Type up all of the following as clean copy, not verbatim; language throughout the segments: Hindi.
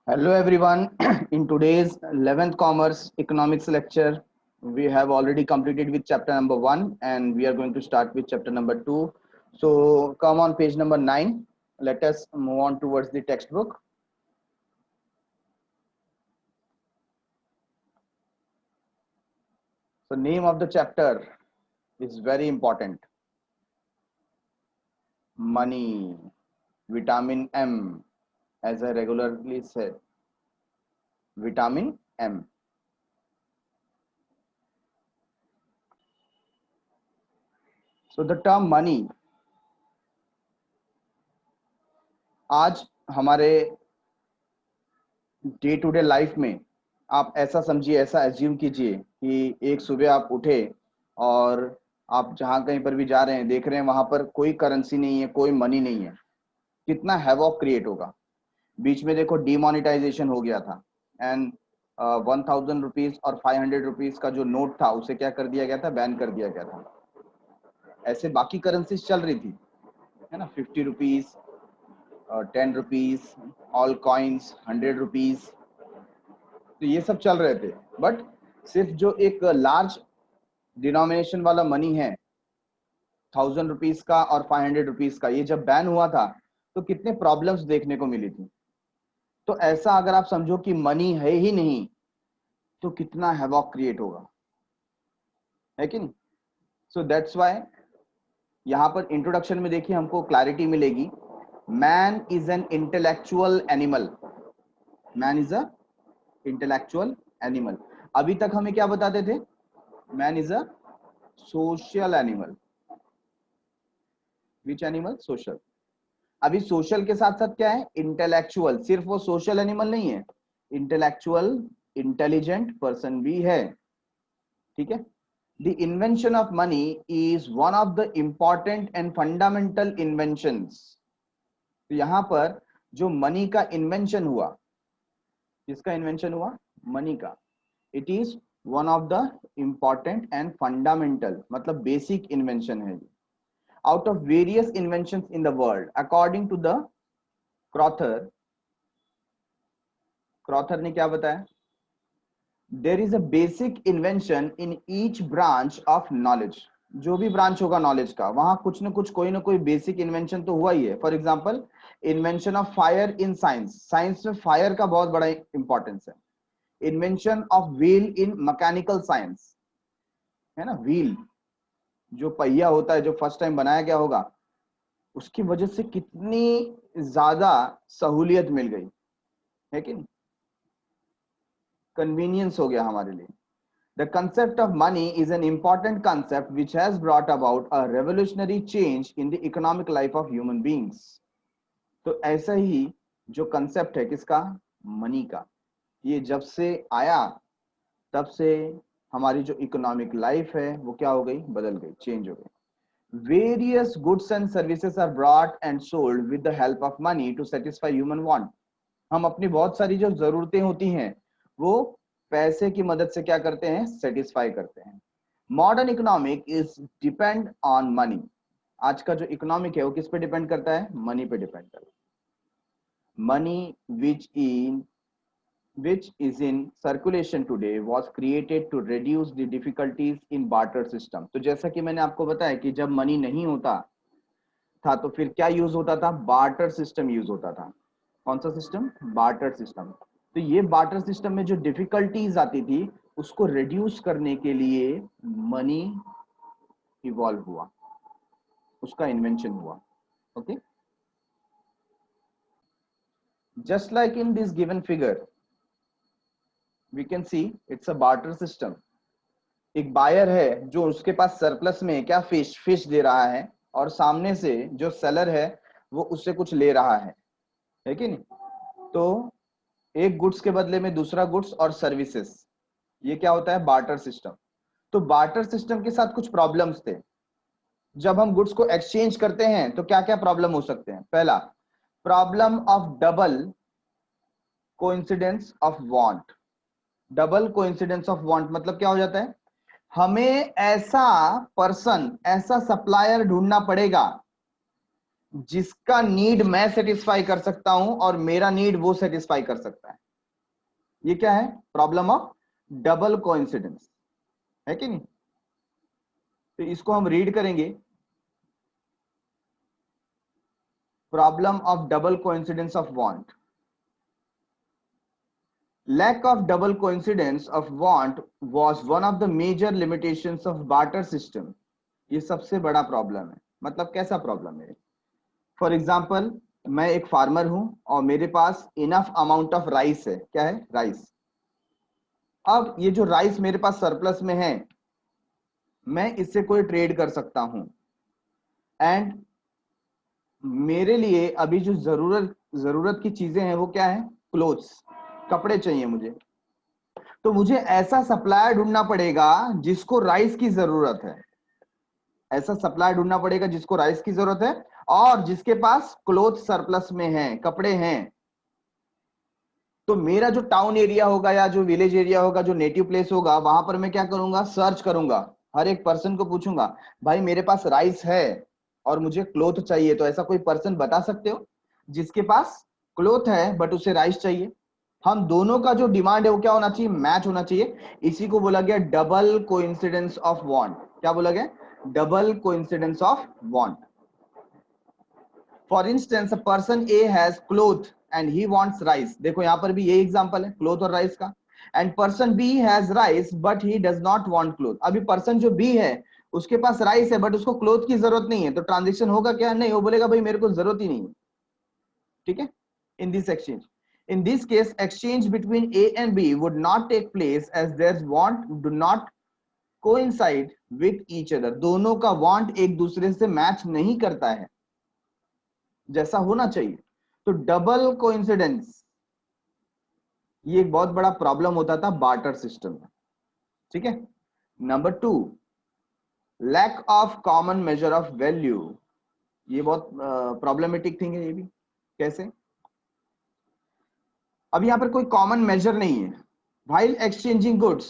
Hello everyone. In today's 11th Commerce Economics lecture, we have already completed with chapter number 1 and we are going to start with chapter number 2. So come on page number 9. Let us move on towards the textbook. So name of the chapter is very important. Money, vitamin M, as I regularly say, vitamin M. So the term money आज हमारे डे टू डे लाइफ में आप ऐसा समझिए, ऐसा एज्यूम कीजिए कि एक सुबह आप उठे और आप जहां कहीं पर भी जा रहे हैं, देख रहे हैं वहां पर कोई करेंसी नहीं है, कोई मनी नहीं है। कितना हैवॉक क्रिएट होगा। बीच में देखो डीमोनेटाइजेशन हो गया था एंड 1000 रुपीज और 500 रुपीज का जो नोट था उसे क्या कर दिया गया था, बैन कर दिया गया था। ऐसे बाकी करेंसीज चल रही थी, है ना, 50 rupees, 10 rupees, all coins, 100 rupees, तो ये सब चल रहे थे। बट सिर्फ जो एक लार्ज डिनोमिनेशन वाला मनी है 1000 रुपीज का और 500 रुपीज का, ये जब बैन हुआ था तो कितने प्रॉब्लम्स देखने को मिली थी। तो ऐसा अगर आप समझो कि मनी है ही नहीं तो कितना हैवॉक क्रिएट होगा, है कि नहीं। सो दैट्स व्हाई यहां पर इंट्रोडक्शन में देखिए हमको क्लैरिटी मिलेगी। Man is an intellectual animal. Man is a intellectual animal. अभी तक हमें क्या बताते थे? Man is a social animal. Which animal? Social. अभी सोशल के साथ साथ क्या है? इंटेलेक्चुअल। सिर्फ वो सोशल एनिमल नहीं है, इंटेलेक्चुअल इंटेलिजेंट पर्सन भी है। ठीक है। The invention of money is one of the important and fundamental inventions. तो यहां पर जो मनी का इन्वेंशन हुआ, किसका इन्वेंशन हुआ? मनी का। It is one of the important and fundamental, मतलब बेसिक इन्वेंशन है। Out of various inventions in the world, according to the Crowther. Crowther ने क्या बताया? There is a basic invention in each branch of knowledge. जो भी ब्रांच होगा नॉलेज का, वहां कुछ ना कुछ, कोई ना कोई बेसिक इन्वेंशन तो हुआ ही है। For example invention of fire in science. Science में फायर का बहुत बड़ा इंपॉर्टेंस है। Invention of wheel in mechanical science, है ना। व्हील जो पहिया होता है, जो फर्स्ट टाइम बनाया गया होगा, उसकी वजह से कितनी ज्यादा सहूलियत मिल गई, है कि नहीं। कन्वीनियंस हो गया हमारे लिए। The concept of money is an important concept which has brought about a revolutionary change in the economic life of human beings. तो ऐसा ही जो कंसेप्ट है किसका? मनी का। ये जब से आया तब से हमारी जो इकोनॉमिक लाइफ है वो क्या हो गई? बदल गई, चेंज हो गई। Various goods and services are brought and sold with the help of money to satisfy human want. हम अपनी बहुत सारी जो जरूरतें होती हैं वो पैसे की मदद से क्या करते हैं? सेटिस्फाई करते हैं। Modern economic is depend on money. आज का जो इकोनॉमिक है वो किस पे डिपेंड करता है? मनी पे डिपेंड करता है। Money which is in circulation today was created to reduce the difficulties in barter system. तो जैसा कि मैंने आपको बताया कि जब मनी नहीं होता था तो फिर क्या यूज होता था? बार्टर सिस्टम यूज होता था। कौन सा सिस्टम? Barter system. तो ये बार्टर सिस्टम में जो डिफिकल्टीज आती थी उसको रिड्यूस करने के लिए मनी इवॉल्व हुआ, उसका इन्वेंशन हुआ। Okay, just like in this given figure we can see it's a barter system. एक बायर है जो उसके पास सरप्लस में क्या फिश दे रहा है, और सामने से जो सेलर है वो उससे कुछ ले रहा है कि नहीं। तो एक गुड्स के बदले में दूसरा गुड्स और सर्विसेज, ये क्या होता है? Barter system. तो बार्टर सिस्टम के साथ कुछ प्रॉब्लम्स थे। जब हम गुड्स को एक्सचेंज करते हैं तो क्या क्या प्रॉब्लम हो सकते हैं? पहला, problem of double coincidence of want. Double coincidence of want मतलब क्या हो जाता है? हमें ऐसा पर्सन, ऐसा सप्लायर ढूंढना पड़ेगा जिसका नीड मैं सेटिस्फाई कर सकता हूं और मेरा नीड वो सेटिस्फाई कर सकता है। ये क्या है? प्रॉब्लम ऑफ डबल कोइंसिडेंस, है कि नहीं? तो इसको हम रीड करेंगे, problem of double coincidence of want. Lack of double coincidence of want was one of the major limitations of barter system। ये सबसे बड़ा प्रॉब्लम है। मतलब कैसा प्रॉब्लम है? फॉर एग्जाम्पल, मैं एक फार्मर हूं और मेरे पास इनफ अमाउंट ऑफ राइस है। क्या है? राइस। अब ये जो राइस मेरे पास सरप्लस में है, मैं इससे कोई ट्रेड कर सकता हूं। एंड मेरे लिए अभी जो जरूरत की चीजें हैं वो क्या है? क्लोथ्स, कपड़े चाहिए मुझे। तो मुझे ऐसा सप्लायर ढूंढना पड़ेगा जिसको राइस की जरूरत है। ऐसा सप्लायर ढूंढना पड़ेगा जिसको राइस की जरूरत है और जिसके पास क्लोथ सरप्लस में है, कपड़े हैं। तो मेरा जो टाउन एरिया होगा या जो विलेज एरिया होगा, जो नेटिव प्लेस होगा, वहां पर मैं क्या करूंगा? सर्च करूंगा, हर एक पर्सन को पूछूंगा, भाई मेरे पास राइस है और मुझे क्लोथ चाहिए। तो ऐसा कोई पर्सन बता सकते हो जिसके पास क्लोथ है बट उसे राइस चाहिए? हम दोनों का जो डिमांड है वो क्या होना चाहिए? मैच होना चाहिए। इसी को बोला गया डबल कोइंसिडेंस ऑफ वांट। क्या बोला गया? Double coincidence of want. For instance, a person A has cloth and he wants rice. देखो यहां पर भी यही एग्जांपल है क्लोथ और राइस का। And person B has rice but he does not want cloth. अभी पर्सन जो बी है उसके पास राइस है बट उसको क्लोथ की जरूरत नहीं है। तो ट्रांजेक्शन होगा क्या? नहीं, वो बोलेगा भाई मेरे को जरूरत ही नहीं है। ठीक है? in this exchange. In this case, exchange between A and B would not take place as their want do not coincide with each other। दोनों का want एक दूसरे से मैच नहीं करता है जैसा होना चाहिए। तो डबल कोइंसिडेंस ये एक बहुत बड़ा प्रॉब्लम होता था बार्टर सिस्टम में। ठीक है? Number 2, lack of common measure of value. ये बहुत प्रॉब्लमेटिक थिंग है ये भी। कैसे? अब यहां पर कोई कॉमन मेजर नहीं है। While exchanging goods,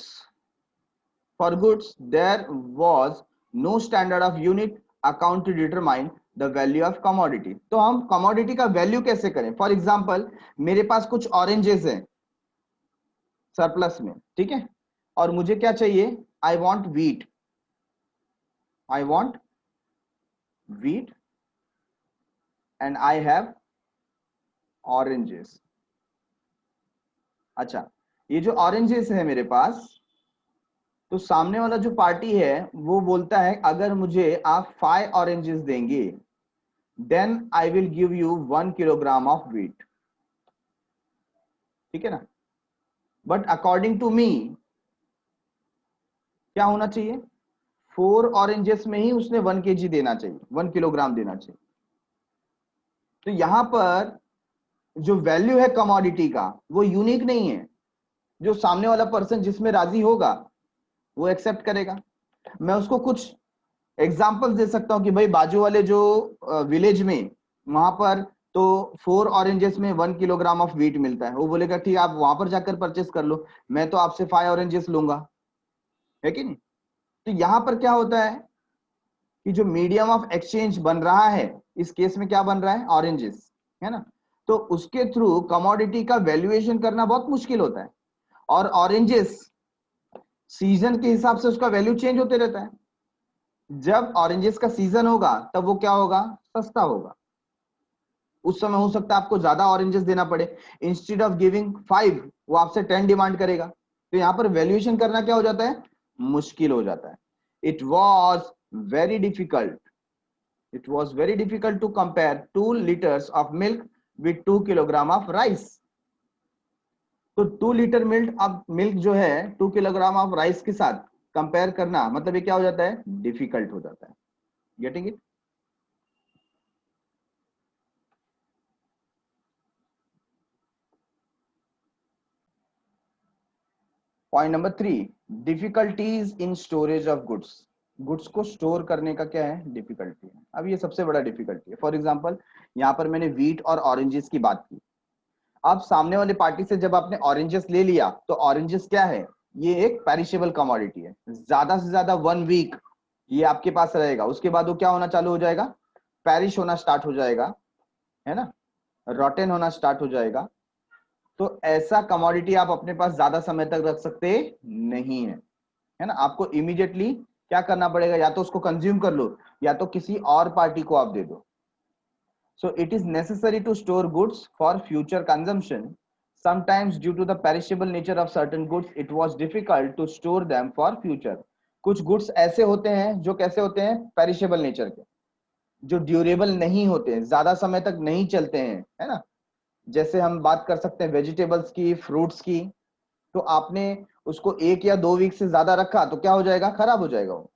for goods there was no standard of unit account to determine the value of commodity। तो हम commodity का वैल्यू कैसे करें? फॉर एग्जाम्पल, मेरे पास कुछ ऑरेंजेस हैं सरप्लस में, ठीक है, और मुझे क्या चाहिए? I want wheat, I want wheat and I have oranges. अच्छा, ये जो ऑरेंजेस है मेरे पास, तो सामने वाला जो पार्टी है वो बोलता है अगर मुझे आप 5 ऑरेंजेस देंगे then I will give you 1 kilogram of wheat. ठीक है ना? बट अकॉर्डिंग टू मी क्या होना चाहिए? 4 ऑरेंजेस में ही उसने 1 केजी देना चाहिए, 1 किलोग्राम देना चाहिए। तो यहां पर जो वैल्यू है कमोडिटी का वो यूनिक नहीं है। जो सामने वाला पर्सन जिसमें राजी होगा वो एक्सेप्ट करेगा। मैं उसको कुछ एग्जाम्पल्स दे सकता हूं कि भाई बाजू वाले जो विलेज में, वहां पर तो 4 ऑरेंजेस में 1 किलोग्राम ऑफ वीट मिलता है। वो बोलेगा ठीक है आप वहां पर जाकर परचेस कर लो, मैं तो आपसे 5 ऑरेंजेस लूंगा, है कि नहीं? तो यहां पर क्या होता है कि जो मीडियम ऑफ एक्सचेंज बन रहा है, इस केस में क्या बन रहा है? ऑरेंजेस, है ना? तो उसके थ्रू कमोडिटी का वैल्यूएशन करना बहुत मुश्किल होता है। और ऑरेंजेस सीजन के हिसाब से उसका वैल्यू चेंज होते रहता है। जब ऑरेंजेस का सीजन होगा तब वो क्या होगा? सस्ता होगा। उस समय हो सकता है आपको ज्यादा ऑरेंजेस देना पड़े, इंस्टेड ऑफ गिविंग 5 वो आपसे 10 डिमांड करेगा। तो यहां पर वैल्यूएशन करना क्या हो जाता है? मुश्किल हो जाता है। It was very difficult, it was very difficult to compare 2 litres of milk with 2 kilogram of rice. तो 2 लीटर मिल्क जो है 2 किलोग्राम ऑफ राइस के साथ कंपेयर करना, मतलब ये क्या हो जाता है? डिफिकल्ट हो जाता है। Getting it? Point number 3, difficulties in storage of goods. Goods को स्टोर करने का क्या है? डिफिकल्टी है। अब ये सबसे बड़ा डिफिकल्टी है। फॉर एग्जांपल, यहाँ पर मैंने वीट और ऑरेंजेस की बात की। अब सामने वाले पार्टी से जब आपने ऑरेंजेस ले लिया, तो ऑरेंजेस क्या है? ये एक पेरिशेबल कमोडिटी है। ज्यादा से ज्यादा 1 वीक ये आपके पास रहेगा, उसके बाद वो क्या होना चालू हो जाएगा? पैरिश होना स्टार्ट हो जाएगा, है ना, रॉटेन होना स्टार्ट हो जाएगा, तो ऐसा कमोडिटी आप अपने पास ज्यादा समय तक रख सकते नहीं है, है ना। आपको इमीडिएटली क्या करना पड़ेगा, या तो उसको कंज्यूम कर लो या तो किसी और पार्टी को आप दे दो। So it is necessary to store goods for future consumption. Sometimes due to the perishable nature of certain goods, it was difficult to store them for future. कुछ गुड्स ऐसे होते हैं जो कैसे होते हैं, पेरिशेबल नेचर के, जो ड्यूरेबल नहीं होते हैं, ज्यादा समय तक नहीं चलते हैं, है ना। जैसे हम बात कर सकते हैं वेजिटेबल्स की, फ्रूट्स की, तो आपने उसको 1 या 2 वीक से ज्यादा रखा तो क्या हो जाएगा, खराब हो जाएगा वो।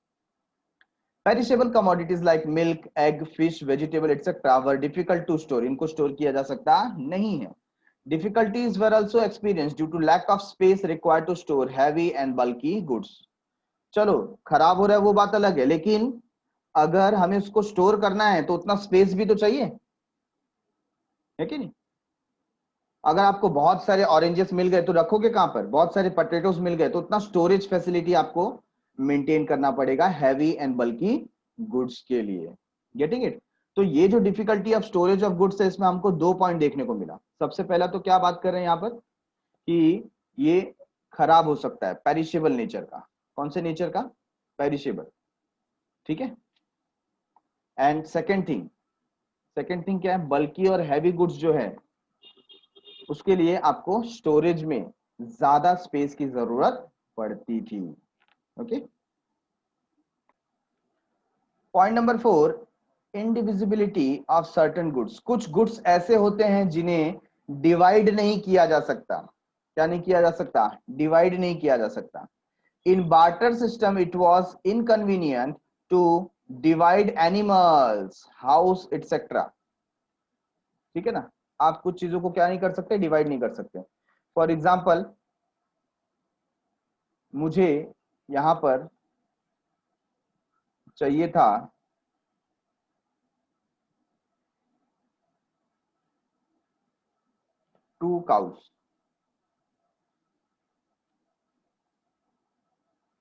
Perishable commodities like milk, egg, fish, vegetable etcetera were difficult to store, इनको स्टोर किया जा सकता नहीं है। Difficulties were also experience due to lack of space required to store heavy and bulky goods. चलो खराब हो रहा है वो बात अलग है, लेकिन अगर हमें उसको स्टोर करना है तो उतना स्पेस भी तो चाहिए, है कि नहीं। अगर आपको बहुत सारे ऑरेंजेस मिल गए तो रखोगे कहां पर, बहुत सारे पोटैटोस मिल गए तो उतना स्टोरेज फैसिलिटी आपको मेंटेन करना पड़ेगा हैवी एंड बल्की गुड्स के लिए। Getting it. तो ये जो difficulty of storage of goods है, इसमें हमको 2 पॉइंट देखने को मिला। सबसे पहला तो क्या बात कर रहे हैं यहाँ पर कि ये खराब हो सकता है, पेरिशेबल नेचर का। कौन से नेचर का, पेरिशेबल, ठीक है। एंड सेकेंड थिंग क्या है, बल्की और हैवी गुड्स जो है उसके लिए आपको स्टोरेज में ज्यादा स्पेस की जरूरत पड़ती थी। Okay. Point number 4, indivisibility of certain goods. कुछ गुड्स ऐसे होते हैं जिन्हें डिवाइड नहीं किया जा सकता। क्या नहीं किया जा सकता, डिवाइड नहीं किया जा सकता। In barter system it was inconvenient to divide animals, house etcetera, ठीक है ना। आप कुछ चीजों को क्या नहीं कर सकते, डिवाइड नहीं कर सकते। फॉर एग्जाम्पल, मुझे यहां पर चाहिए था 2 काउस,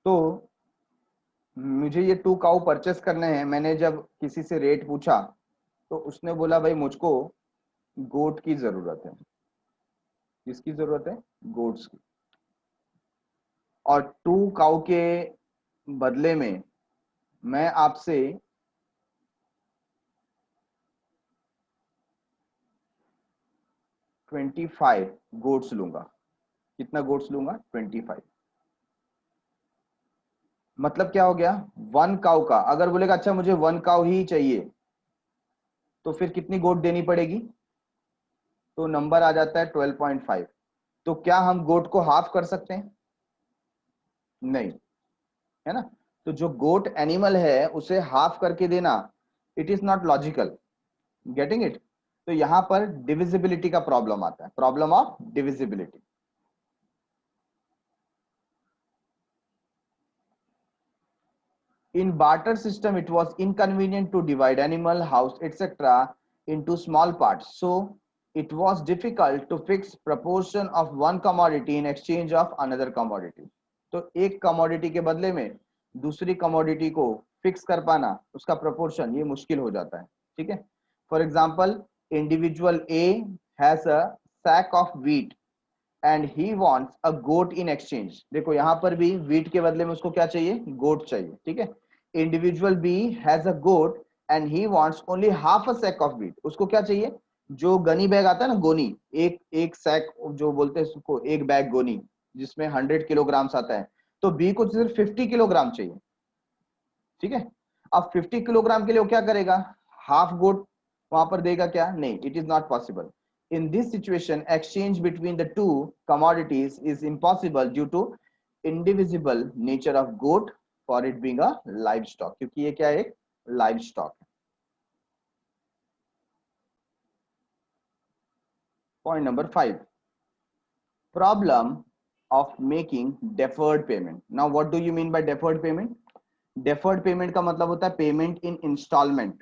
तो मुझे ये 2 काउ परचेस करने हैं। मैंने जब किसी से रेट पूछा तो उसने बोला भाई मुझको गोट की जरूरत है। किसकी जरूरत है, गोट्स की। और 2 काउ के बदले में मैं आपसे 25 गोट्स लूंगा। कितना गोट्स लूंगा, 25। मतलब क्या हो गया, 1 काउ का, अगर बोलेगा अच्छा मुझे 1 काउ ही चाहिए तो फिर कितनी गोट देनी पड़ेगी, तो नंबर आ जाता है 12.5। तो क्या हम गोट को हाफ कर सकते हैं, नहीं, है ना। तो जो गोट एनिमल है उसे हाफ करके देना, it is not logical. Getting it. तो यहां पर डिविजिबिलिटी का प्रॉब्लम आता है, problem of divisibility. In barter system, it was inconvenient to divide animal, house, etc. into small parts. So it was difficult to fix proportion of one commodity in exchange of another commodity. तो एक commodity के बदले में दूसरी commodity को fix कर पाना, उसका proportion ये मुश्किल हो जाता है, ठीक है। For example, individual A has a sack of wheat and he wants a goat in exchange. देखो यहाँ पर भी wheat के बदले में उसको क्या चाहिए, goat चाहिए, ठीक है। Individual B has a goat and he wants only half a sack of wheat. उसको क्या चाहिए, जो गनी बैग आता है ना, गोनी, एक सैक जो बोलते हैं उसको, एक बैग गोनी जिसमें 100 किलोग्राम आता है, तो बी को सिर्फ 50 किलोग्राम चाहिए, ठीक है। अब 50 किलोग्राम के लिए वो क्या करेगा, हाफ गोट वहां पर देगा क्या, नहीं, it is not possible. In this situation, exchange between the two commodities is impossible due to indivisible nature of goat for it being a livestock, क्योंकि ये क्या है, एक livestock है। Point number 5, problem of making deferred payment. Now what do you mean by deferred payment? Deferred payment का मतलब होता है payment in installment,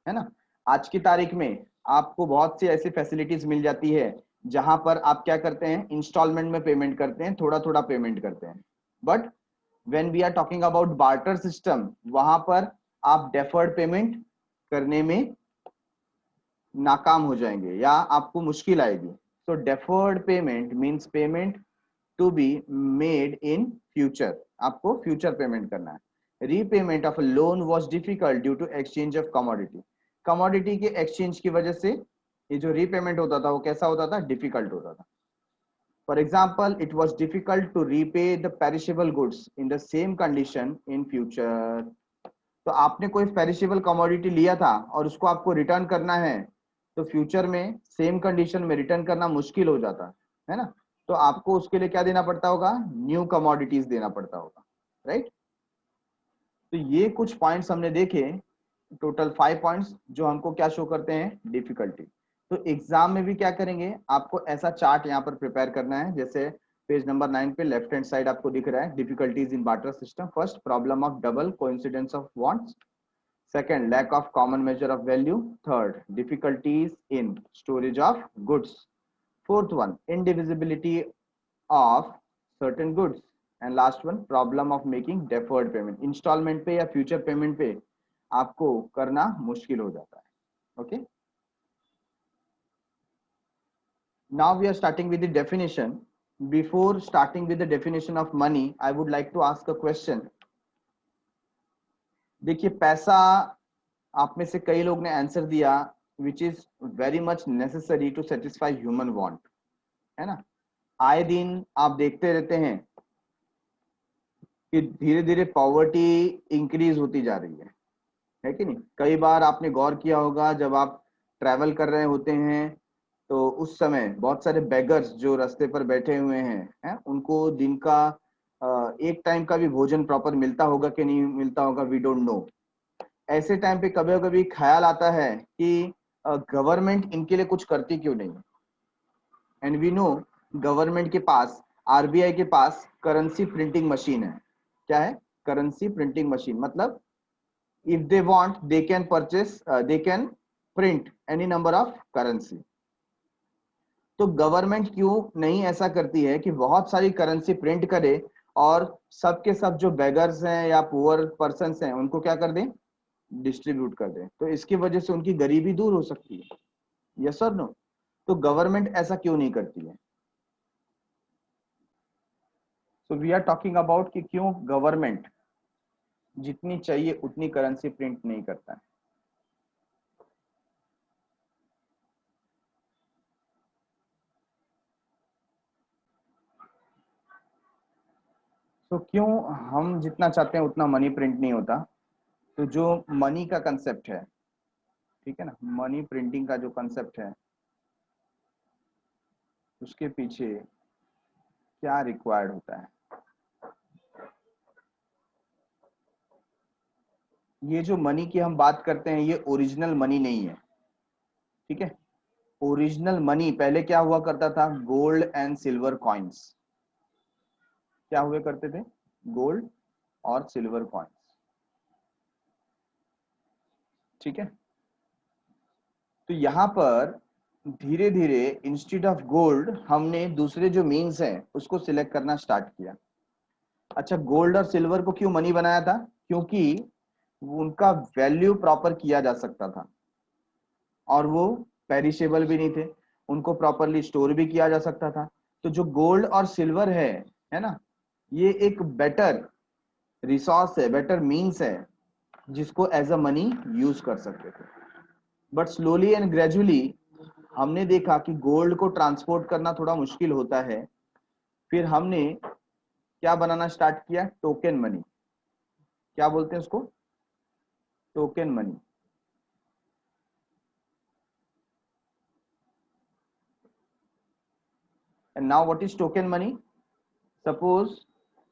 है ना। आज की तारीख में आपको बहुत सी ऐसी फैसिलिटीज मिल जाती है जहां पर आप क्या करते हैं, इंस्टॉलमेंट में पेमेंट करते हैं, थोड़ा थोड़ा पेमेंट करते हैं। But when we are talking about barter system, वहां पर आप डेफर्ड पेमेंट करने में नाकाम हो जाएंगे या आपको मुश्किल आएगी। तो deferred payment means payment to be made in future, आपको फ्यूचर पेमेंट करना है। Repayment of loan was difficult due to exchange of commodity, commodity के एक्सचेंज की वजह से ये जो रीपेमेंट होता था वो कैसा होता था, डिफिकल्ट होता था। For example, it was difficult to repay the perishable goods in the same condition in future. तो आपने कोई पेरिशेबल कमोडिटी लिया था और उसको आपको रिटर्न करना है, तो फ्यूचर में सेम कंडीशन में रिटर्न करना मुश्किल हो जाता है ना। तो आपको उसके लिए क्या देना पड़ता होगा, न्यू कमोडिटीज देना पड़ता होगा, राइट। तो ये कुछ पॉइंट्स हमने देखे, टोटल 5 पॉइंट्स जो हमको क्या शो करते हैं, डिफिकल्टी। तो एग्जाम में भी क्या करेंगे, आपको ऐसा चार्ट यहाँ पर प्रिपेयर करना है, जैसे पेज नंबर 9 पे लेफ्ट हैंड साइड आपको दिख रहा है, difficulties in barter system. First, problem of double coincidence of wants. Second, lack of common measure of value. Third, difficulties in storage of goods. Fourth one, indivisibility of certain goods. And last one, problem of making deferred payment. Installment पे या future payment पे आपको करना मुश्किल हो जाता है। Okay. Now we are starting with the definition. Before starting with the definition of money, I would like to ask a question. देखिए, पैसा, आप में से कई लोग ने आंसर दिया which is very much necessary to satisfy human want, है ना। आए दिन आप देखते रहते हैं कि धीरे धीरे पॉवर्टी इंक्रीज होती जा रही है कि नहीं। कई बार आपने गौर किया होगा, जब आप ट्रैवल कर रहे होते हैं तो उस समय बहुत सारे बेगर्स जो रास्ते पर बैठे हुए हैं, उनको दिन का एक टाइम का भी भोजन प्रॉपर मिलता होगा कि नहीं मिलता होगा, वी डोंट नो। ऐसे टाइम पे कभी कभी ख्याल आता है कि गवर्नमेंट इनके लिए कुछ करती क्यों नहीं। एंड वी नो गवर्नमेंट के पास, आरबीआई के पास करेंसी प्रिंटिंग मशीन है। क्या है, करेंसी प्रिंटिंग मशीन। मतलब if they want they can purchase, they can print any number of currency. तो गवर्नमेंट क्यों नहीं ऐसा करती है कि बहुत सारी करेंसी प्रिंट करे और सबके सब जो बेगर्स हैं या पुअर पर्सन्स हैं उनको क्या कर दें, डिस्ट्रीब्यूट कर दें। तो इसकी वजह से उनकी गरीबी दूर हो सकती है, यस और नो। तो गवर्नमेंट ऐसा क्यों नहीं करती है। So we are talking about कि क्यों गवर्नमेंट जितनी चाहिए उतनी करेंसी प्रिंट नहीं करता है। तो क्यों हम जितना चाहते हैं उतना मनी प्रिंट नहीं होता। तो जो मनी का कंसेप्ट है, ठीक है ना, मनी प्रिंटिंग का जो कंसेप्ट है उसके पीछे क्या रिक्वायर्ड होता है। ये जो मनी की हम बात करते हैं ये ओरिजिनल मनी नहीं है, ठीक है। ओरिजिनल मनी पहले क्या हुआ करता था, गोल्ड एंड सिल्वर कॉइन्स। क्या हुए करते थे, गोल्ड और सिल्वर कॉइन्स, ठीक है। तो यहां पर धीरे धीरे इंस्टेड ऑफ गोल्ड हमने दूसरे जो मीन्स हैं उसको सिलेक्ट करना स्टार्ट किया। अच्छा, गोल्ड और सिल्वर को क्यों मनी बनाया था, क्योंकि उनका वैल्यू प्रॉपर किया जा सकता था और वो पेरिशेबल भी नहीं थे, उनको प्रॉपरली स्टोर भी किया जा सकता था। तो जो गोल्ड और सिल्वर है ना, ये एक बेटर रिसोर्स है, बेटर मीन्स है जिसको एज अ मनी यूज कर सकते थे। बट स्लोली एंड ग्रेजुअली हमने देखा कि गोल्ड को ट्रांसपोर्ट करना थोड़ा मुश्किल होता है। फिर हमने क्या बनाना स्टार्ट किया, टोकन मनी। क्या बोलते हैं उसको, token money. And now what is token money. Suppose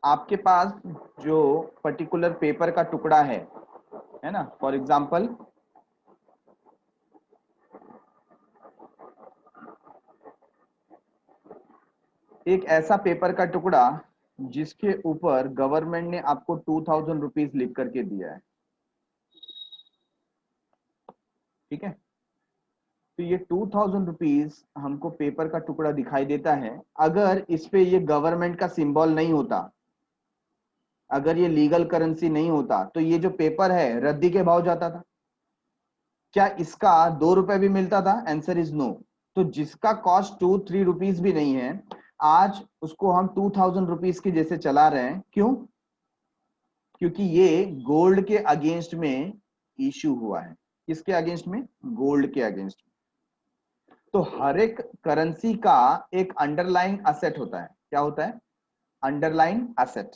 आपके पास जो पर्टिकुलर पेपर का टुकड़ा है ना, फॉर एग्जांपल एक ऐसा पेपर का टुकड़ा जिसके ऊपर गवर्नमेंट ने आपको 2000 रुपीज लिख करके दिया है, ठीक है। तो ये 2000 रुपीज हमको पेपर का टुकड़ा दिखाई देता है। अगर इस पे ये गवर्नमेंट का सिंबल नहीं होता, अगर ये लीगल करेंसी नहीं होता, तो ये जो पेपर है रद्दी के भाव जाता था, क्या इसका 2 रुपए भी मिलता था? Answer is no. तो जिसका कॉस्ट 2-3 रुपीज भी नहीं है, आज उसको हम 2000 रुपीज के जैसे चला रहे हैं। क्यों? क्योंकि ये गोल्ड के अगेंस्ट में इशू हुआ है। किसके अगेंस्ट में? गोल्ड के अगेंस्ट में। तो हर एक करेंसी का एक अंडरलाइन असेट होता है। क्या होता है? Underline asset.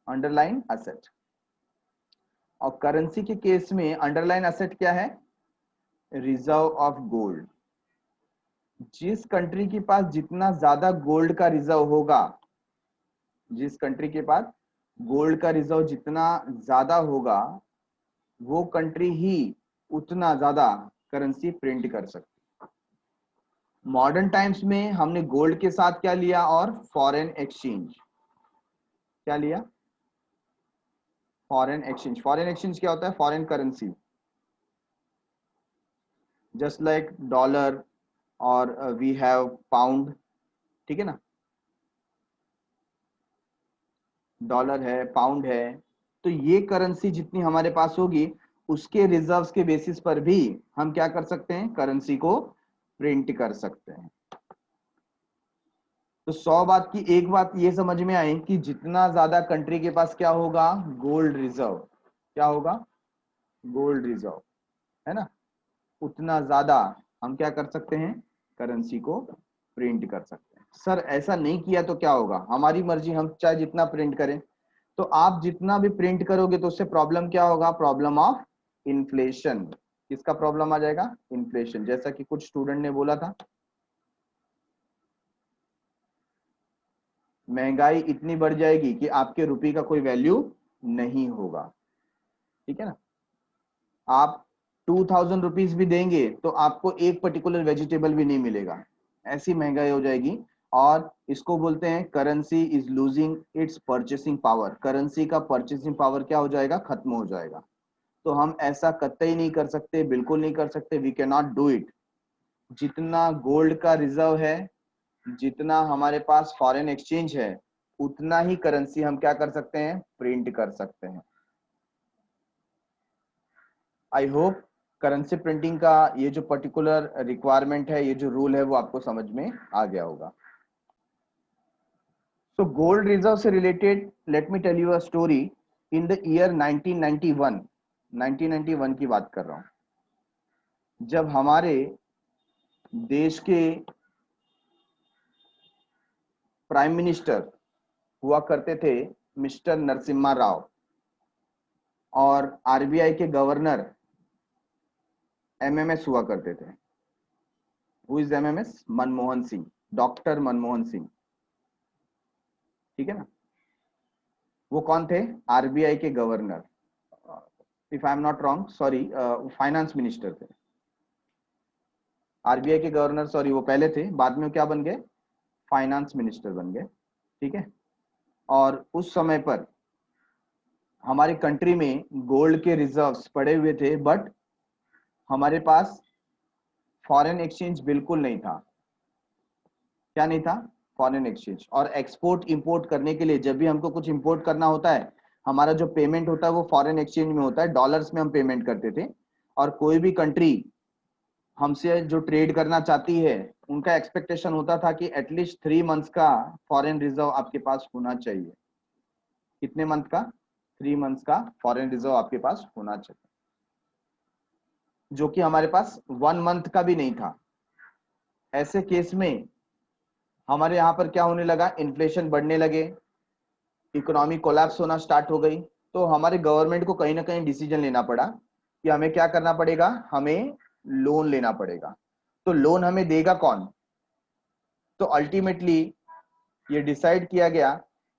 Underline asset. और करेंसी के केस में अंडरलाइन असेट क्या है? Reserve of gold. जिस कंट्री के पास जितना ज्यादा गोल्ड का रिजर्व होगा, जिस कंट्री के पास गोल्ड का रिजर्व जितना ज्यादा होगा, वो कंट्री ही उतना ज्यादा करेंसी प्रिंट कर सकती। मॉडर्न टाइम्स में हमने गोल्ड के साथ क्या लिया? और फॉरेन एक्सचेंज। क्या लिया? Foreign exchange. फॉरेन एक्सचेंज क्या होता है? Foreign currency. Just like dollar और वी हैव पाउंड। ठीक है ना? डॉलर है, पाउंड है। तो ये करेंसी जितनी हमारे पास होगी, उसके रिजर्व्स के बेसिस पर भी हम क्या कर सकते हैं? करेंसी को प्रिंट कर सकते हैं। तो 100 बात की एक बात ये समझ में आई कि जितना ज्यादा कंट्री के पास क्या होगा? Gold reserve. क्या होगा? गोल्ड रिजर्व, है ना? उतना ज्यादा हम क्या कर सकते हैं? करेंसी को प्रिंट कर सकते हैं। सर ऐसा नहीं किया तो क्या होगा? हमारी मर्जी, हम चाहे जितना प्रिंट करें। तो आप जितना भी प्रिंट करोगे तो उससे प्रॉब्लम क्या होगा? Problem of inflation. किसका प्रॉब्लम आ जाएगा? इन्फ्लेशन। जैसा कि कुछ स्टूडेंट ने बोला था, महंगाई इतनी बढ़ जाएगी कि आपके रुपये का कोई वैल्यू नहीं होगा। ठीक है ना? आप 2000 रुपीज भी देंगे तो आपको एक पर्टिकुलर वेजिटेबल भी नहीं मिलेगा। ऐसी महंगाई हो जाएगी। और इसको बोलते हैं currency is losing its purchasing power. Currency का परचेसिंग पावर क्या हो जाएगा? खत्म हो जाएगा। तो हम ऐसा कतई नहीं कर सकते, बिल्कुल नहीं कर सकते। We can not do it. जितना गोल्ड का रिजर्व है, जितना हमारे पास फॉरेन एक्सचेंज है, उतना ही करेंसी हम क्या कर सकते हैं? प्रिंट कर सकते हैं। आई होप करेंसी प्रिंटिंग का ये जो पर्टिकुलर रिक्वायरमेंट है, ये जो रूल है, वो आपको समझ में आ गया होगा। सो गोल्ड रिजर्व से related let me tell you a story. In the year 1991 की बात कर रहा हूं, जब हमारे देश के प्राइम मिनिस्टर हुआ करते थे मिस्टर नरसिम्हा राव, और आरबीआई के गवर्नर एमएमएस हुआ करते थे। Who is MMS? Manmohan Singh, doctor Manmohan Singh. ठीक है ना? वो कौन थे? आरबीआई के governor. If I am not wrong, sorry, finance minister थे। आरबीआई के गवर्नर, सॉरी, वो पहले थे, बाद में क्या बन गए? फाइनेंस मिनिस्टर बन गए। ठीक है? और उस समय पर हमारी कंट्री में गोल्ड के रिजर्व्स पड़े हुए थे, बट हमारे पास फॉरेन एक्सचेंज बिल्कुल नहीं था। क्या नहीं था? Foreign exchange. और एक्सपोर्ट इंपोर्ट करने के लिए जब भी हमको कुछ इंपोर्ट करना होता है, हमारा जो पेमेंट होता है वो फॉरेन एक्सचेंज में होता है, डॉलर्स में हम पेमेंट करते थे। और कोई भी कंट्री हमसे जो ट्रेड करना चाहती है, उनका एक्सपेक्टेशन होता था कि एटलीस्ट 3 मंथ्स का फॉरेन रिजर्व आपके पास होना चाहिए। कितने मंथ का? 3 मंथ्स का फॉरेन रिजर्व आपके पास होना चाहिए, जो कि हमारे पास 1 मंथ का भी नहीं था। ऐसे केस में हमारे यहाँ पर क्या होने लगा? इन्फ्लेशन बढ़ने लगे, इकोनॉमी कोलैप्स होना स्टार्ट हो गई। तो हमारे गवर्नमेंट को कहीं ना कहीं डिसीजन लेना पड़ा कि हमें क्या करना पड़ेगा? हमें लोन लेना पड़ेगा। तो लोन हमें देगा कौन? तो अल्टीमेटली ये डिसाइड किया गया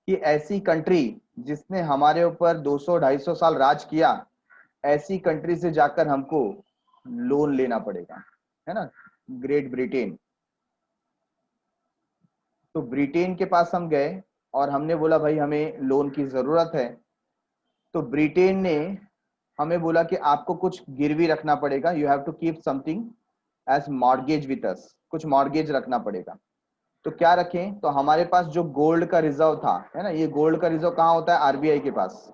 कि ऐसी कंट्री जिसने हमारे ऊपर 200-250 साल राज किया, ऐसी कंट्री से जाकर हमको लोन लेना पड़ेगा, है ना? Great Britain. तो ब्रिटेन के पास हम गए और हमने बोला भाई हमें लोन की जरूरत है। तो ब्रिटेन ने हमें बोला कि आपको कुछ गिरवी रखना पड़ेगा, you have to keep something as mortgage with us. कुछ मॉर्गेज रखना पड़ेगा। तो क्या रखें, तो हमारे पास जो गोल्ड का रिजर्व था, है ना, ये गोल्ड का रिजर्व कहाँ होता है, आरबीआई के पास।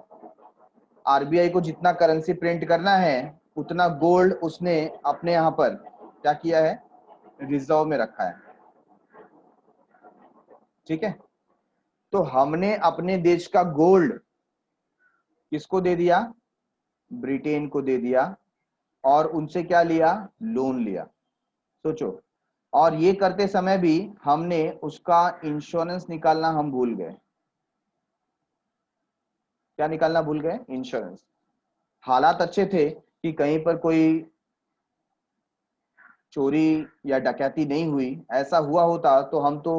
आरबीआई को जितना करेंसी प्रिंट करना है उतना गोल्ड उसने अपने यहाँ पर क्या किया है, रिजर्व में रखा है। ठीक है, तो हमने अपने देश का गोल्ड किसको दे दिया, ब्रिटेन को दे दिया, और उनसे क्या लिया, लोन लिया। सोचो, और ये करते समय भी हमने उसका इंश्योरेंस निकालना हम भूल गए। क्या निकालना भूल गए, इंश्योरेंस। हालात अच्छे थे कि कहीं पर कोई चोरी या डकैती नहीं हुई, ऐसा हुआ होता तो हम तो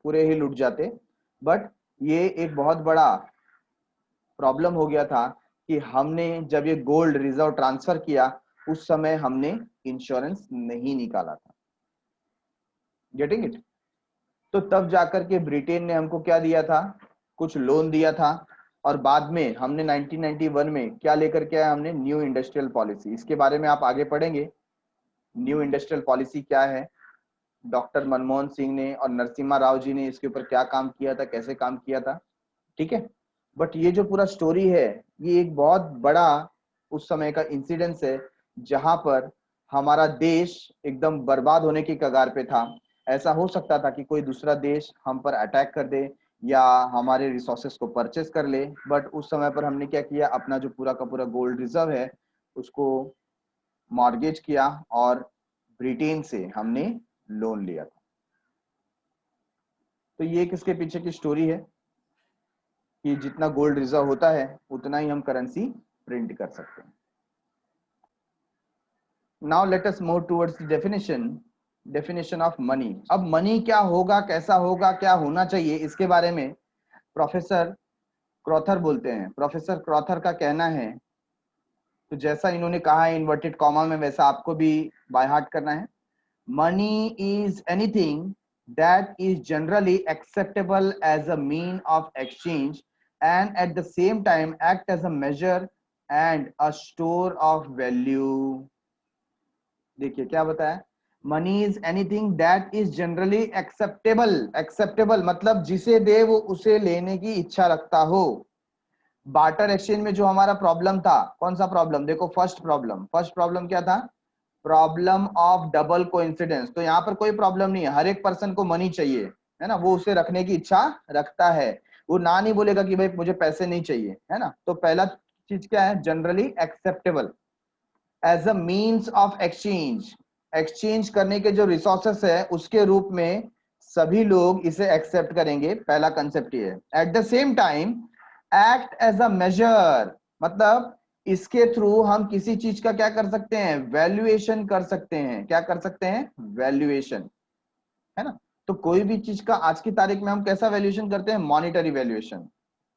पूरे ही लुट जाते। बट ये एक बहुत बड़ा प्रॉब्लम हो गया था कि हमने जब ये गोल्ड रिजर्व ट्रांसफर किया उस समय हमने इंश्योरेंस नहीं निकाला था। Getting it. तो तब जाकर के ब्रिटेन ने हमको क्या दिया था, कुछ लोन दिया था, और बाद में हमने 1991 में क्या लेकर के आया, हमने न्यू इंडस्ट्रियल पॉलिसी। इसके बारे में आप आगे पढ़ेंगे, न्यू इंडस्ट्रियल पॉलिसी क्या है, डॉक्टर मनमोहन सिंह ने और नरसिम्हा राव जी ने इसके ऊपर क्या काम किया था, कैसे काम किया था। ठीक है, बट ये जो पूरा स्टोरी है ये एक बहुत बड़ा उस समय का इंसिडेंस है जहां पर हमारा देश एकदम बर्बाद होने की कगार पे था। ऐसा हो सकता था कि कोई दूसरा देश हम पर अटैक कर दे या हमारे रिसोर्सेस को परचेस कर ले, बट उस समय पर हमने क्या किया, अपना जो पूरा का पूरा गोल्ड रिजर्व है उसको मॉर्गेज किया और ब्रिटेन से हमने लोन लिया था। तो ये किसके पीछे की स्टोरी है कि जितना गोल्ड रिजर्व होता है उतना ही हम करेंसी प्रिंट कर सकते हैं। Now let us move towards the definition of money. अब मनी क्या होगा, कैसा होगा, क्या होना चाहिए, इसके बारे में प्रोफेसर क्रॉथर बोलते हैं। प्रोफेसर क्रॉथर का कहना है, तो जैसा इन्होंने कहा है इन्वर्टेड कॉमा में, वैसा आपको भी बाय हार्ट करना है। Money is anything that is generally acceptable as a mean of exchange and at the same time act as a measure and a store of value। देखिए क्या बताया, money is anything that is generally acceptable मतलब जिसे दे वो उसे लेने की इच्छा रखता हो। बार्टर एक्सचेंज में जो हमारा प्रॉब्लम था, कौन सा प्रॉब्लम, देखो फर्स्ट प्रॉब्लम क्या था, प्रॉब्लम ऑफ डबल कोइंसिडेंस। तो यहाँ पर कोई प्रॉब्लम नहीं है, हर एक पर्सन को मनी चाहिए, है ना, वो उसे रखने की इच्छा रखता है, वो ना नहीं बोलेगा कि भाई मुझे पैसे नहीं चाहिए, है ना। तो पहला चीज क्या है, generally acceptable as a means of exchange, exchange करने के जो रिसोर्सेस है उसके रूप में सभी लोग इसे एक्सेप्ट करेंगे, पहला कंसेप्ट ये है। At the same time act as a measure, मतलब इसके थ्रू हम किसी चीज का क्या कर सकते हैं, वैल्यूएशन कर सकते हैं। क्या कर सकते हैं, वैल्यूएशन, है ना। तो कोई भी चीज का आज की तारीख में हम कैसा वैल्यूएशन करते हैं, monetary valuation.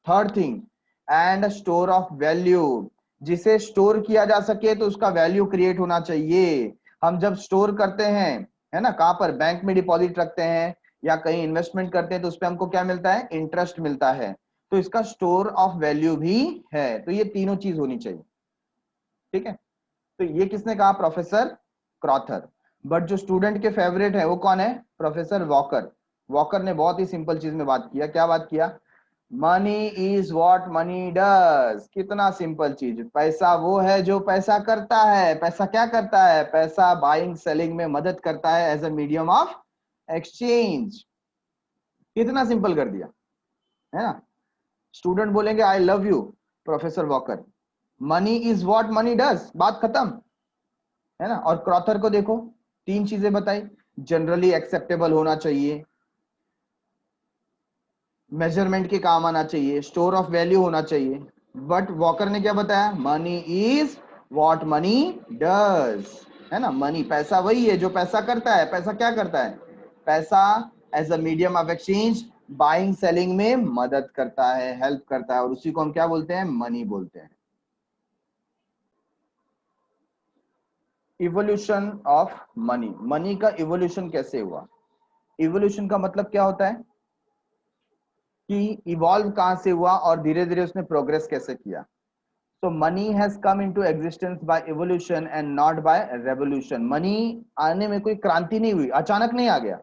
Third thing, and store of value, जिसे स्टोर किया जा सके तो उसका वैल्यू क्रिएट होना चाहिए। हम जब स्टोर करते हैं, है ना, कहां पर, बैंक में डिपॉजिट रखते हैं या कहीं इन्वेस्टमेंट करते हैं, तो उसपे हमको क्या मिलता है, इंटरेस्ट मिलता है। तो इसका स्टोर ऑफ वैल्यू भी है। तो ये तीनों चीज होनी चाहिए। ठीक है, तो ये किसने कहा, प्रोफेसर क्रॉथर। बट जो स्टूडेंट के फेवरेट है वो कौन है, प्रोफेसर वॉकर। वॉकर ने बहुत ही सिंपल चीज में बात किया, क्या बात किया, money is what money does. कितना सिंपल चीज, पैसा वो है जो पैसा करता है। पैसा क्या करता है, पैसा बाइंग सेलिंग में मदद करता है as a medium of exchange. कितना सिंपल कर दिया, है ना। स्टूडेंट बोलेंगे I love you professor Walker, money is what money does, बात खत्म, है ना। और क्रॉथर को देखो, तीन चीजें बताई, जनरली एक्सेप्टेबल होना चाहिए, मेजरमेंट के काम आना चाहिए, स्टोर ऑफ वैल्यू होना चाहिए। बट वॉकर ने क्या बताया, money is what money does, है ना। मनी, पैसा वही है जो पैसा करता है। पैसा क्या करता है, पैसा as a medium of exchange buying selling में मदद करता है, हेल्प करता है, और उसी को हम क्या बोलते हैं, मनी बोलते हैं। इवोल्यूशन ऑफ मनी, मनी का इवोल्यूशन कैसे हुआ। इवोल्यूशन का मतलब क्या होता है कि इवॉल्व कहां से हुआ और धीरे धीरे उसने प्रोग्रेस कैसे किया। So money has come into existence by evolution and not by revolution. Money आने में कोई क्रांति नहीं हुई, अचानक नहीं आ गया,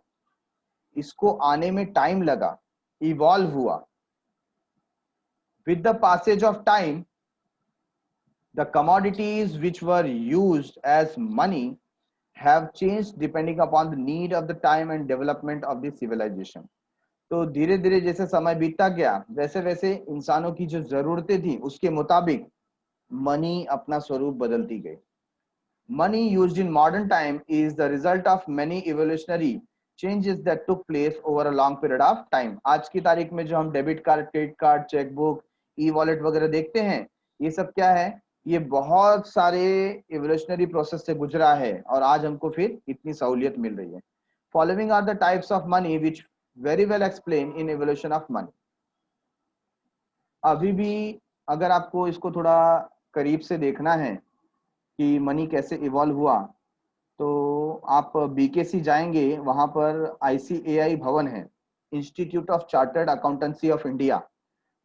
इसको आने में टाइम लगा, इवॉल्व हुआ. With the passage of time, the commodities which were used as money have changed depending upon the need of the time and development of the civilization. तो धीरे धीरे जैसे समय बीतता गया वैसे वैसे इंसानों की जो जरूरतें थी उसके मुताबिक मनी अपना स्वरूप बदलती गई. Money used in modern time is the result of many evolutionary changes that took place over a long period of time. आज की तारीख में जो हम debit card, credit card, chequebook, e wallet वगैरह देखते हैं, ये सब क्या है, ये बहुत सारे evolutionary प्रोसेस से गुजरा है और आज हमको फिर इतनी सहूलियत मिल रही है. Following are the types of money which very well explain in evolution of money. अभी भी अगर आपको इसको थोड़ा करीब से देखना है कि मनी कैसे इवॉल्व हुआ, तो आप बीकेसी जाएंगे, वहां पर आईसीएआई भवन है, institute of chartered accountancy of India.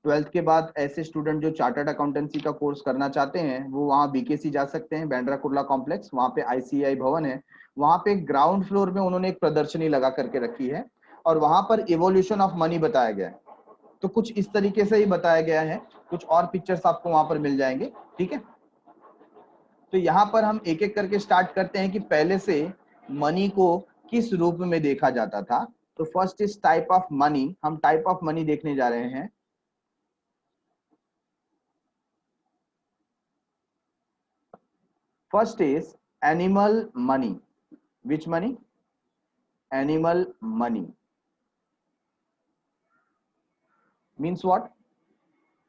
12th के बाद ऐसे स्टूडेंट जो चार्टर्ड अकाउंटेंसी का कोर्स करना चाहते हैं वो वहाँ बीकेसी जा सकते हैं, बैंड्रा कुर्ला कॉम्प्लेक्स, वहाँ पे आईसीएआई भवन है. वहाँ पे ग्राउंड फ्लोर में उन्होंने एक प्रदर्शनी लगा करके रखी है और वहां पर इवोल्यूशन ऑफ मनी बताया गया है. तो कुछ इस तरीके से ही बताया गया है, कुछ और पिक्चर्स आपको वहां पर मिल जाएंगे. ठीक है, तो यहाँ पर हम एक एक करके स्टार्ट करते हैं कि पहले से मनी को किस रूप में देखा जाता था. तो first is type of money. हम टाइप ऑफ मनी देखने जा रहे हैं. First is animal money. Which money? Animal money means what?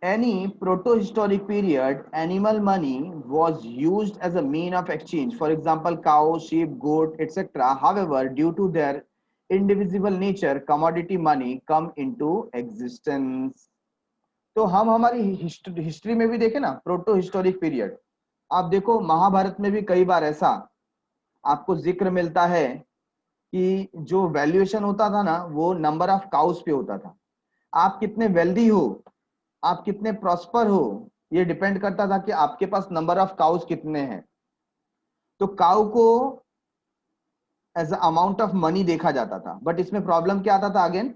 Any proto-historic period, animal money was used as a mean of exchange. For example, cow, sheep, goat, etc. However, due to their indivisible nature, commodity money come into existence. तो हम हमारी हिस्ट्री में भी देखें ना, प्रोटो हिस्टोरिक पीरियड, आप देखो महाभारत में भी कई बार ऐसा आपको जिक्र मिलता है कि जो वैल्यूएशन होता था ना वो नंबर ऑफ काउस पे होता था. आप कितने वेल्दी हो, आप कितने प्रॉस्पर हो, ये डिपेंड करता था कि आपके पास नंबर ऑफ काउस कितने हैं. तो काउ को एज अमाउंट ऑफ मनी देखा जाता था, बट इसमें प्रॉब्लम क्या आता था? अगेन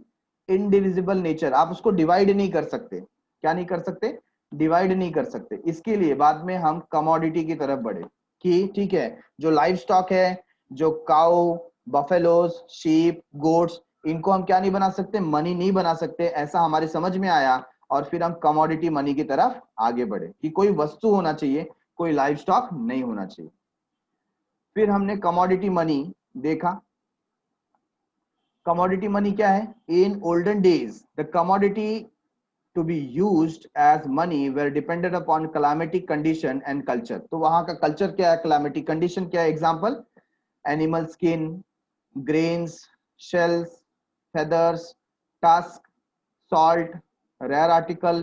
इनडिविजिबल नेचर, आप उसको डिवाइड नहीं कर सकते. क्या नहीं कर सकते? डिवाइड नहीं कर सकते. इसके लिए बाद में हम कमोडिटी की तरफ बढ़े कि ठीक है, जो लाइव स्टॉक है, जो काउ, बफेलोज, शीप, गोट्स, इनको हम क्या नहीं बना सकते? मनी नहीं बना सकते. ऐसा हमारे समझ में आया और फिर हम कमोडिटी मनी की तरफ आगे बढ़े कि कोई वस्तु होना चाहिए, कोई लाइव स्टॉक नहीं होना चाहिए. फिर हमने कमोडिटी मनी देखा. कमोडिटी मनी क्या है? In olden days the commodity to be used as money were dependent upon climatic condition and culture. तो वहां का कल्चर क्या है, क्लाइमेटिक कंडीशन क्या है? Example, animal skin, grains, shells, feathers, tusk, salt, rare article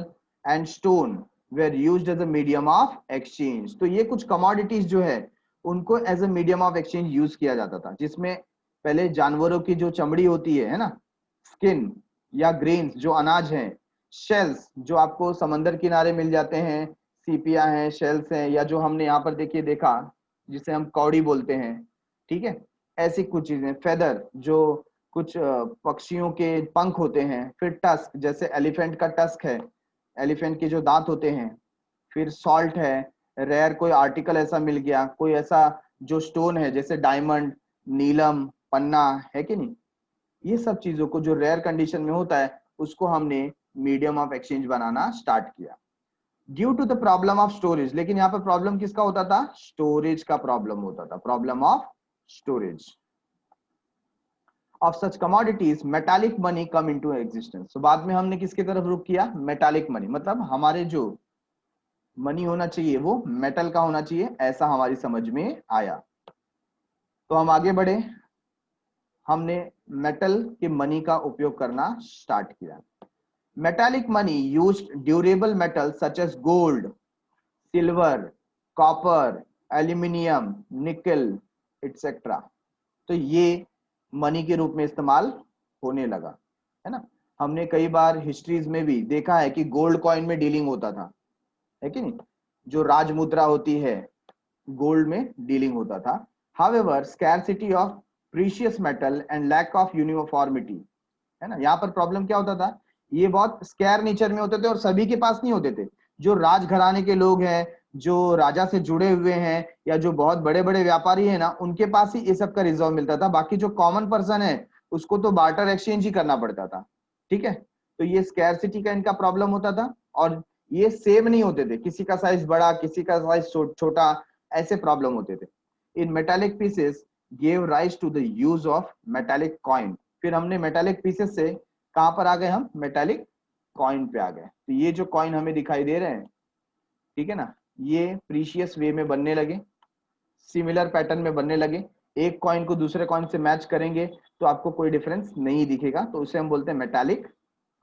and stone were used as a medium of exchange. तो ये कुछ commodities जो है उनको as a medium of exchange use किया जाता था, जिसमें पहले जानवरों की जो चमड़ी होती है ना, स्किन, या ग्रेन्स जो अनाज हैं, शेल्स जो आपको समंदर किनारे मिल जाते हैं, सीपिया हैं, शेल्स हैं, या जो हमने यहाँ पर देखिए देखा जिसे हम कौड़ी बोलते हैं. ठीक है, ऐसी कुछ चीजें. फेदर जो कुछ पक्षियों के पंख होते हैं. फिर टस्क, जैसे एलिफेंट का टस्क है, एलिफेंट के जो दांत होते हैं. फिर सॉल्ट है, रेयर कोई आर्टिकल ऐसा मिल गया, कोई ऐसा जो स्टोन है जैसे डायमंड, नीलम, पन्ना, है कि नहीं. ये सब चीजों को जो रेयर कंडीशन में होता है उसको हमने मीडियम ऑफ एक्सचेंज बनाना स्टार्ट किया due to the problem of storage. लेकिन यहाँ पर प्रॉब्लम किसका होता था? स्टोरेज का प्रॉब्लम होता था, problem of storage of such commodities. Metallic money come into existence. तो बाद में हमने किसकी तरफ रुख किया? Metallic money. मतलब हमारे जो मनी होना चाहिए वो मेटल का होना चाहिए, ऐसा हमारी समझ में आया. तो हम आगे बढ़े, हमने मेटल के मनी का उपयोग करना स्टार्ट किया. Metallic money used durable metals such as gold, silver, copper, aluminium, nickel, etc. तो ये मनी के रूप में इस्तेमाल होने लगा, है ना. हमने कई बार हिस्ट्रीज में भी देखा है कि गोल्ड कॉइन में डीलिंग होता था, है कि नहीं. जो राज मुद्रा होती है, गोल्ड में डीलिंग होता था। However scarcity of precious metal and lack of uniformity, है ना, यहाँ पर प्रॉब्लम क्या होता था, ये बहुत स्कैर नेचर में होते थे और सभी के पास नहीं होते थे। जो राजघराने के लोग हैं, जो राजा से जुड़े हुए हैं, या जो बहुत बड़े बड़े व्यापारी हैं ना, उनके पास ही ये सब का रिजर्व मिलता था। बाकी जो कॉमन पर्सन है उसको तो बार्टर एक्सचेंज ही करना पड़ता था। ठीक है, तो ये स्कैरसिटी का इनका प्रॉब्लम होता था, और ये सेम नहीं होते थे, किसी का साइज बड़ा, किसी का साइज छोटा, ऐसे प्रॉब्लम होते थे। In metallic pieces gave rise to the use of metallic coin. फिर हमने मेटालिक पीसेस से कहां पर आ गए, हम मेटालिक कॉइन पे आ गए। तो ये जो कॉइन हमें दिखाई दे रहे हैं, ठीक है ना, ये प्रीशियस वे में बनने लगे, सिमिलर पैटर्न में बनने लगे। एक कॉइन को दूसरे कॉइन से मैच करेंगे तो आपको कोई डिफरेंस नहीं दिखेगा, तो उसे हम बोलते हैं मेटालिक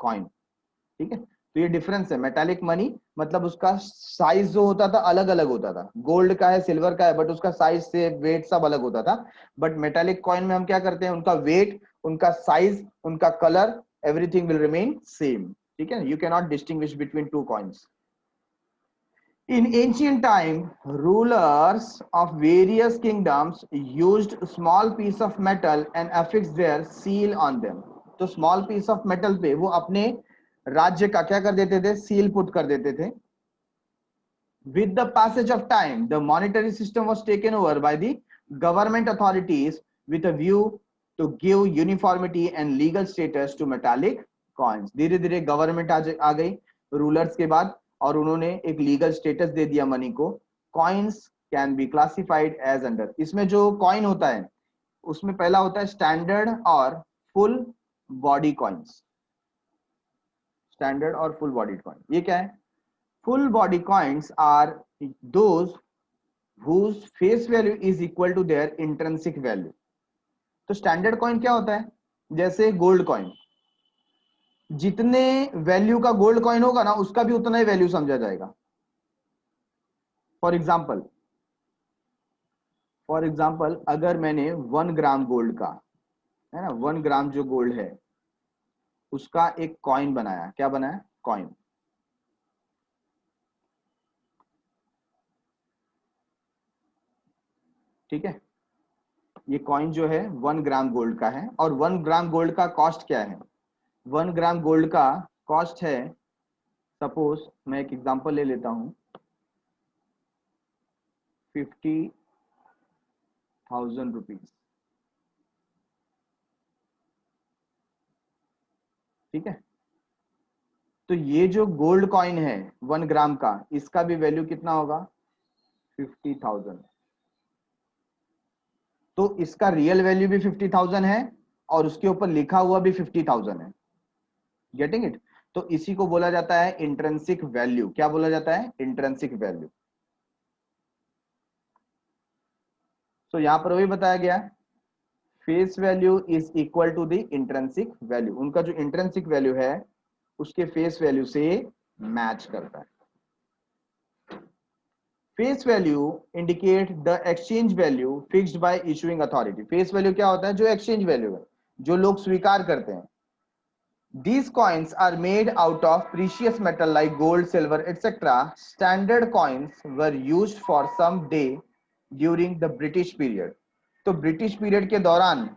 कॉइन। ठीक है, तो ये डिफरेंस है। मेटालिक मनी मतलब उसका साइज जो होता था अलग अलग होता था, गोल्ड का है, सिल्वर का है, बट उसका साइज से वेट सब अलग होता था। बट मेटालिक कॉइन में हम क्या करते हैं, उनका वेट, उनका साइज, उनका colour, everything will remain same. ठीक है, you can not distinguish between two coins. In ancient time, rulers of various kingdoms used small piece of metal and affixed their seal on them. तो small piece of metal पे वो अपने राज्य का क्या कर देते थे, सील पुट कर देते थे। With the passage of time, the monetary system was taken over by the government authorities with a view to give uniformity and legal status to metallic coins. धीरे धीरे गवर्नमेंट आ गई रूलर्स के बाद, और उन्होंने एक लीगल स्टेटस दे दिया मनी को। Coins can be classified as under. इसमें जो कॉइन होता है उसमें पहला होता है स्टैंडर्ड और फुल बॉडी कॉइन्स। स्टैंडर्ड और फुल बॉडी कॉइन, ये क्या है? Full body coins are those whose face value is equal to their intrinsic value. तो स्टैंडर्ड कॉइन क्या होता है? जैसे गोल्ड कॉइन, जितने वैल्यू का गोल्ड कॉइन होगा ना, उसका भी उतना ही वैल्यू समझा जाएगा। फॉर एग्जाम्पल अगर मैंने 1 ग्राम गोल्ड का, है ना, 1 ग्राम जो गोल्ड है उसका एक कॉइन बनाया, क्या बनाया? कॉइन। ठीक है, ये कॉइन जो है 1 ग्राम गोल्ड का है, और 1 ग्राम गोल्ड का कॉस्ट क्या है? 1 ग्राम गोल्ड का कॉस्ट है, सपोज मैं एक एग्जांपल ले लेता हूं, 50,000 रुपीज। ठीक है, तो ये जो गोल्ड कॉइन है 1 ग्राम का, इसका भी वैल्यू कितना होगा? 50,000। तो इसका रियल वैल्यू भी 50,000 है, और उसके ऊपर लिखा हुआ भी 50,000 है। Getting it? तो इसी को बोला जाता है इंट्रिंसिक वैल्यू। क्या बोला जाता है? Intrinsic value. तो यहां पर वही बताया गया, face value is equal to the intrinsic value. उनका जो इंट्रिंसिक वैल्यू है उसके फेस वैल्यू से मैच करता है। Face value indicate the exchange value fixed by issuing authority. Face value क्या होता है? जो एक्सचेंज वैल्यू है, जो लोग स्वीकार करते हैं। These coins are made out of precious metal like gold, silver, etc. Standard coins were used for some day during the British period. तो ब्रिटिश पीरियड के दौरान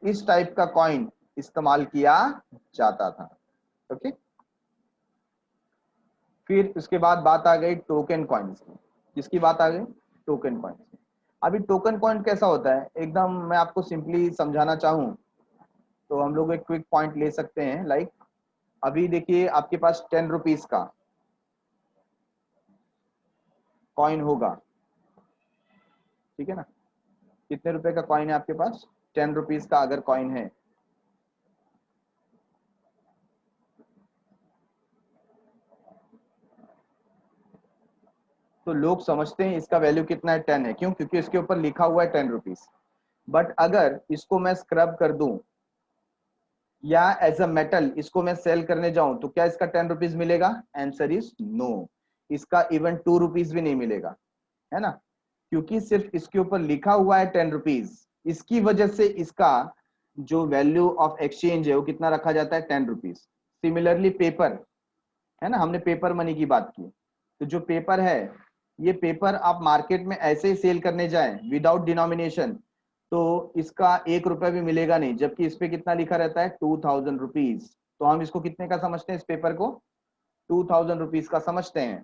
इस टाइप का कॉइन इस्तेमाल किया जाता था। ओके, फिर उसके बाद बात आ गई टोकन कॉइन्स की। किसकी बात आ गई? टोकन कॉइन्स की। अभी टोकन कॉइन कैसा होता है, एकदम मैं आपको सिंपली समझाना चाहूं तो हम लोग एक क्विक पॉइंट ले सकते हैं। लाइक अभी देखिए आपके पास 10 रुपीज का कॉइन होगा, ठीक है ना? कितने रुपए का कॉइन है आपके पास? 10 रुपीज का अगर कॉइन है, तो लोग समझते हैं इसका वैल्यू कितना है? 10 है। क्यों? क्योंकि इसके ऊपर लिखा हुआ है 10 रुपीज। बट अगर इसको मैं स्क्रब कर दूं या एज अ मेटल इसको मैं सेल करने जाऊं, तो क्या इसका 10 रुपीज मिलेगा? Answer is no. इसका इवन 2 रुपीज भी नहीं मिलेगा, है ना, क्योंकि सिर्फ इसके ऊपर लिखा हुआ है 10 रुपीज। इसकी वजह से इसका जो वैल्यू ऑफ एक्सचेंज है वो कितना रखा जाता है? 10 रुपीज। सिमिलरली पेपर, है ना, हमने पेपर मनी की बात की, तो जो पेपर है ये पेपर आप मार्केट में ऐसे ही सेल करने जाएं विदाउट डिनोमिनेशन तो इसका 1 रुपया भी मिलेगा नहीं, जबकि इस पे कितना लिखा रहता है 2000 रुपीज। तो हम इसको कितने का समझते हैं, इस पेपर को 2000 रुपीज का समझते हैं।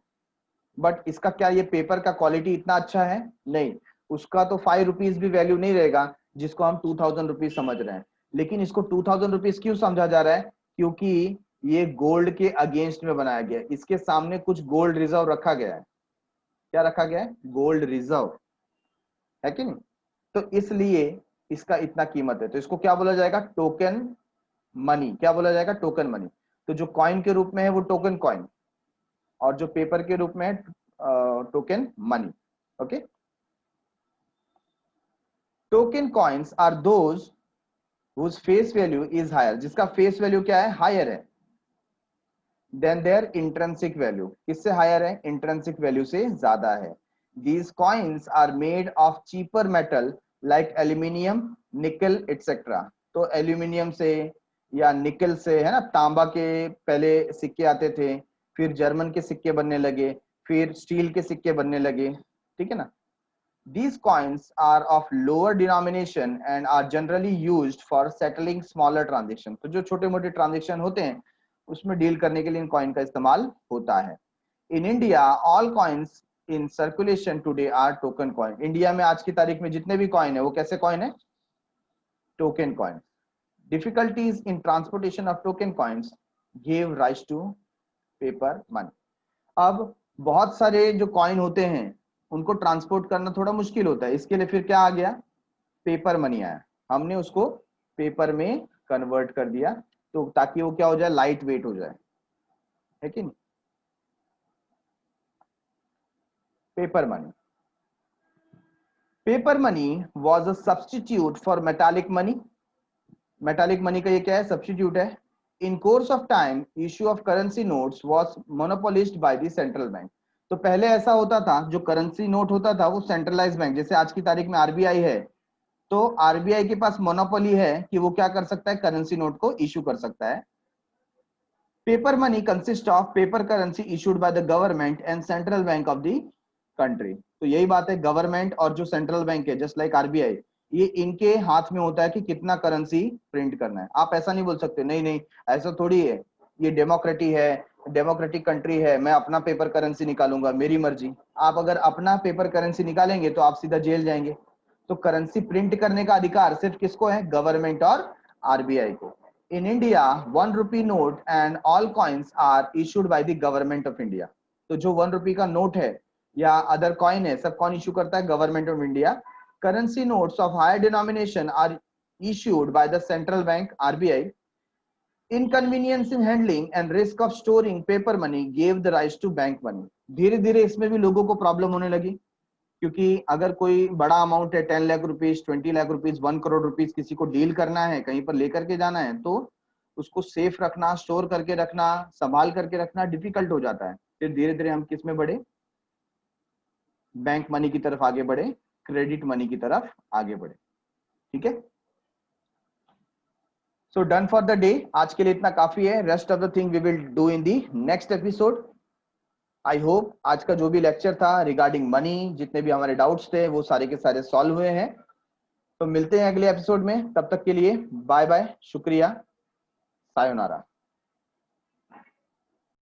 बट इसका क्या ये पेपर का क्वालिटी इतना अच्छा है? नहीं, उसका तो 5 रुपीज भी वैल्यू नहीं रहेगा जिसको हम 2000 रुपीज समझ रहे हैं। लेकिन इसको 2000 रुपीज क्यों समझा जा रहा है? क्योंकि ये गोल्ड के अगेंस्ट में बनाया गया है, इसके सामने कुछ गोल्ड रिजर्व रखा गया है। क्या रखा गया है? गोल्ड रिजर्व, है कि नहीं? तो इसलिए इसका इतना कीमत है। तो इसको क्या बोला जाएगा? Token money. क्या बोला जाएगा? Token money. तो जो कॉइन के रूप में है वो टोकन कॉइन, और जो पेपर के रूप में है token money. Okay, token coins are those whose face value is higher, जिसका फेस वैल्यू क्या है? हायर है देन देयर इंट्रिंसिक वैल्यू। किससे हायर है? इंट्रिंसिक वैल्यू से ज्यादा है। These coins are made of cheaper metal like aluminium, nickel, etc. तो एल्यूमिनियम से या निकल से, है ना, तांबा के पहले सिक्के आते थे, फिर जर्मन के सिक्के बनने लगे, फिर स्टील के सिक्के बनने लगे, ठीक है ना। These coins are of lower denomination and are generally used for settling smaller transaction। तो जो छोटे मोटे ट्रांजेक्शन होते हैं उसमें डील करने के लिए इन कॉइन का इस्तेमाल होता है। In India all coins in circulation today are token coin. India में आज की तारीख में जितने भी कॉइन है वो कैसे कॉइन है? Token coin. Difficulties in transportation of token coins give rise to paper money. अब बहुत सारे जो कॉइन होते हैं उनको ट्रांसपोर्ट करना थोड़ा मुश्किल होता है, इसके लिए फिर क्या आ गया? पेपर मनी आया। हमने उसको पेपर में कन्वर्ट कर दिया तो ताकि वो क्या हो जाए? लाइट वेट हो जाए, है कि नहीं? Paper money. Paper money was a substitute for metallic money. Metallic money का ये क्या है? सब्सटीट्यूट है। In course of time issue of currency notes was monopolised by the central bank. तो पहले ऐसा होता था, जो करेंसी नोट होता था वो सेंट्रलाइज बैंक, जैसे आज की तारीख में आरबीआई है, तो आरबीआई के पास मोनोपोली है कि वो क्या कर सकता है? करेंसी नोट को इश्यू कर सकता है। Paper money consist of paper currency issued by the government and central bank of the country. तो यही बात है, गवर्नमेंट और जो सेंट्रल बैंक है जस्ट लाइक आरबीआई, ये इनके हाथ में होता है कि कितना करेंसी प्रिंट करना है। आप ऐसा नहीं बोल सकते, नहीं नहीं ऐसा थोड़ी है, ये डेमोक्रेटी है, डेमोक्रेटिक कंट्री है, मैं अपना पेपर करेंसी निकालूंगा, मेरी मर्जी। आप अगर अपना पेपर करेंसी निकालेंगे तो आप सीधा जेल जाएंगे। तो करेंसी प्रिंट करने का अधिकार सिर्फ किसको है? गवर्नमेंट और आरबीआई को। In India 1 rupee note and all coins are issued by the government of India. तो जो 1 रुपी का नोट है या अदर कॉइन है, सब कौन इशू करता है? Government of India. Currency notes of higher denomination are issued by the central bank RBI. Inconvenience in handling and risk of storing paper money gave the rise to bank money. धीरे धीरे इसमें भी लोगों को प्रॉब्लम होने लगी, क्योंकि अगर कोई बड़ा अमाउंट है 10 lakh rupees, 20 lakh rupees, 1 crore rupees किसी को डील करना है, कहीं पर लेकर के जाना है, तो उसको सेफ रखना, स्टोर करके रखना, संभाल करके रखना डिफिकल्ट हो जाता है। फिर धीरे धीरे हम किस में बढ़े? बैंक मनी की तरफ आगे बढ़े, क्रेडिट मनी की तरफ आगे बढ़े। ठीक है, so done for the day. आज के लिए इतना काफी है। Rest of the thing we will do in the next episode. I hope आज का जो भी लेक्चर था रिगार्डिंग मनी, जितने भी हमारे डाउट्स थे वो सारे के सारे सॉल्व हुए हैं। तो मिलते हैं अगले एपिसोड में, तब तक के लिए बाय बाय, शुक्रिया, सायोनारा।